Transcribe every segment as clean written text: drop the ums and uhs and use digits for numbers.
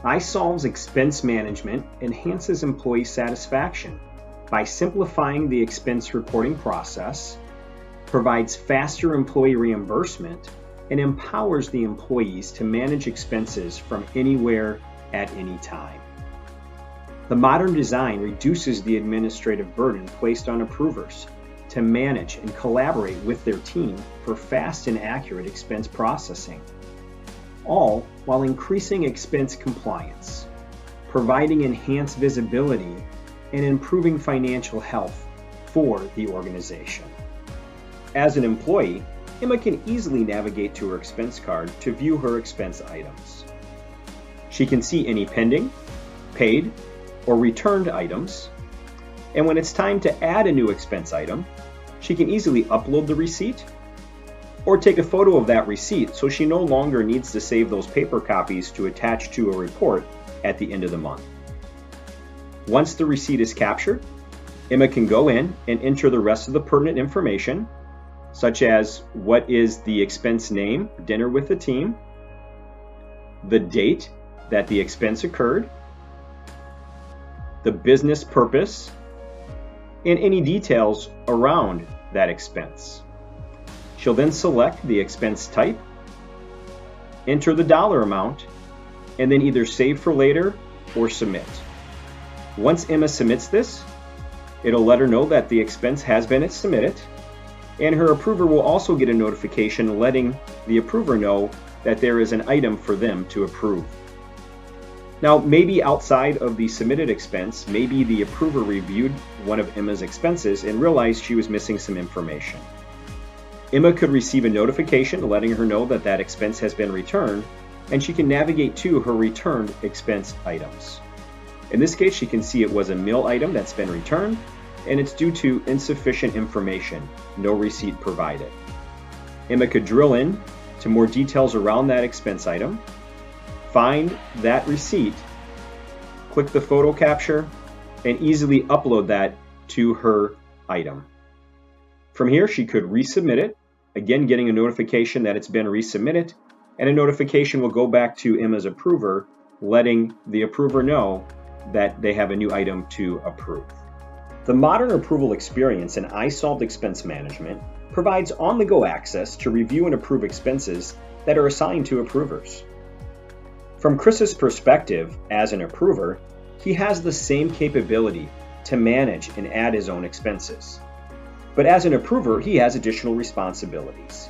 iSolve's expense management enhances employee satisfaction by simplifying the expense reporting process, provides faster employee reimbursement, and empowers the employees to manage expenses from anywhere at any time. The modern design reduces the administrative burden placed on approvers to manage and collaborate with their team for fast and accurate expense processing, all while increasing expense compliance, providing enhanced visibility, and improving financial health for the organization. As an employee, Emma can easily navigate to her expense card to view her expense items. She can see any pending, paid, or returned items, and when it's time to add a new expense item, she can easily upload the receipt or take a photo of that receipt so she no longer needs to save those paper copies to attach to a report at the end of the month. Once the receipt is captured, Emma can go in and enter the rest of the pertinent information, such as what is the expense name, dinner with the team, the date that the expense occurred, the business purpose, and any details around that expense. She'll then select the expense type, enter the dollar amount, and then either save for later or submit. Once Emma submits this, it'll let her know that the expense has been submitted, and her approver will also get a notification letting the approver know that there is an item for them to approve. Now, maybe outside of the submitted expense, maybe the approver reviewed one of Emma's expenses and realized she was missing some information. Emma could receive a notification letting her know that that expense has been returned, and she can navigate to her returned expense items. In this case, she can see it was a meal item that's been returned, and it's due to insufficient information, no receipt provided. Emma could drill in to more details around that expense item, find that receipt, click the photo capture, and easily upload that to her item. From here, she could resubmit it, again getting a notification that it's been resubmitted, and a notification will go back to Emma's approver, letting the approver know that they have a new item to approve. The modern approval experience in iSolved Expense Management provides on-the-go access to review and approve expenses that are assigned to approvers. From Chris's perspective as an approver, he has the same capability to manage and add his own expenses. But as an approver, he has additional responsibilities.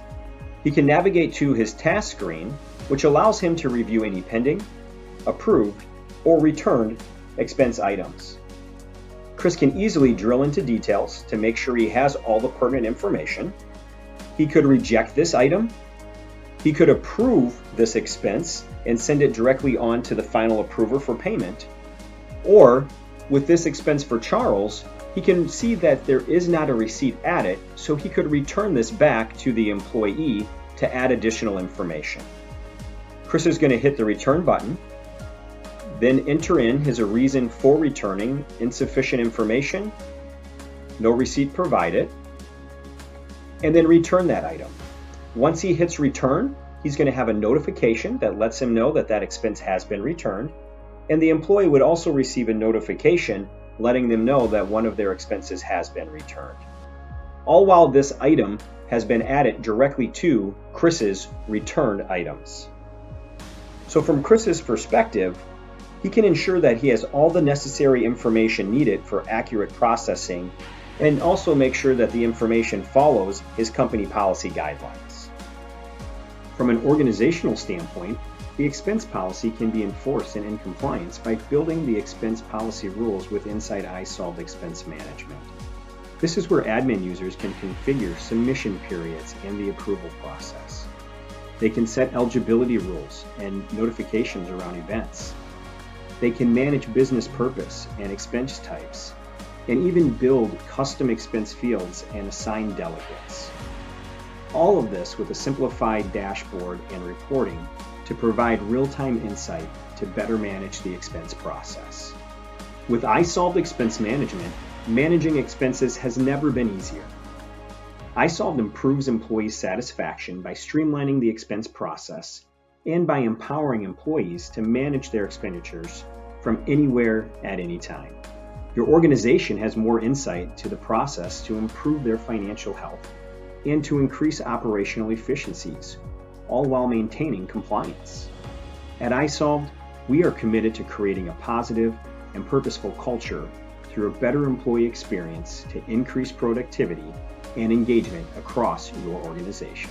He can navigate to his task screen, which allows him to review any pending, approved, or returned expense items. Chris can easily drill into details to make sure he has all the pertinent information. He could reject this item. He could approve this expense and send it directly on to the final approver for payment. Or, with this expense for Charles, he can see that there is not a receipt added, so he could return this back to the employee to add additional information. Chris is going to hit the return button, then enter in his reason for returning insufficient information, no receipt provided, and then return that item. Once he hits return, he's going to have a notification that lets him know that that expense has been returned, and the employee would also receive a notification letting them know that one of their expenses has been returned. All while this item has been added directly to Chris's returned items. So from Chris's perspective, he can ensure that he has all the necessary information needed for accurate processing and also make sure that the information follows his company policy guidelines. From an organizational standpoint, the expense policy can be enforced and in compliance by building the expense policy rules with inside iSolved Expense Management. This is where admin users can configure submission periods and the approval process. They can set eligibility rules and notifications around events. They can manage business purpose and expense types, and even build custom expense fields and assign delegates. All of this with a simplified dashboard and reporting to provide real-time insight to better manage the expense process. With iSolved Expense Management, managing expenses has never been easier. iSolved improves employee satisfaction by streamlining the expense process and by empowering employees to manage their expenditures from anywhere at any time. Your organization has more insight to the process to improve their financial health and to increase operational efficiencies, all while maintaining compliance. At iSolved, we are committed to creating a positive and purposeful culture through a better employee experience to increase productivity and engagement across your organization.